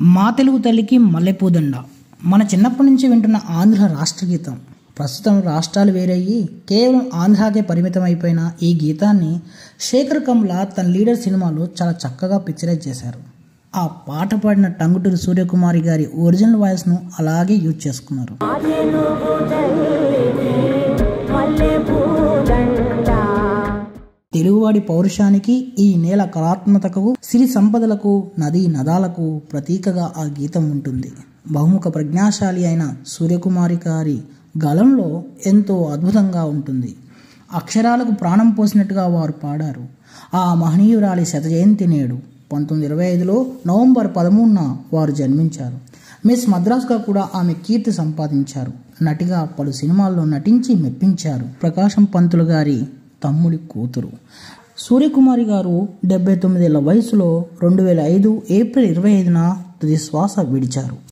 మా తెలుగు తల్లికి మల్లెపూదండ మన చిన్నప్పటి నుంచి వింటున్న ఆంధ్ర రాష్ట్ర గీతం. ప్రస్తుతం రాష్ట్రాలు వేరయ్యి కేవలం ఆంధ్రాకే పరిమితం అయిపోయిన ఈ గీతాన్ని శేఖర్ కమ్లా తన లీడర్ సినిమాలో చాలా చక్కగా పిక్చరైజ్ చేశారు. ఆ పాట పాడిన టంగుటూరి సూర్యకుమారి గారి ఒరిజినల్ వాయిస్ను అలాగే యూజ్ చేసుకున్నారు. తెలుగువాడి పౌరుషానికి, ఈ నేల కళాత్మకతకు, సిరి సంపదలకు, నదీ నదాలకు ప్రతీకగా ఆ గీతం ఉంటుంది. బహుముఖ ప్రజ్ఞాశాలి అయిన సూర్యకుమారి గారి గళంలో ఎంతో అద్భుతంగా ఉంటుంది. అక్షరాలకు ప్రాణం పోసినట్టుగా వారు పాడారు. ఆ మహనీయురాలి శత జయంతి నేడు 1925లో నవంబర్ 13న వారు జన్మించారు. మిస్ మద్రాస్గా కూడా ఆమె కీర్తి సంపాదించారు. నటిగా పలు సినిమాల్లో నటించి మెప్పించారు. ప్రకాశం పంతులు గారి తమ్ముడి కూతురు. సూర్యకుమారి గారు 79 ఏళ్ల వయసులో 2005 ఏప్రిల్ 25న తుది శ్వాస విడిచారు.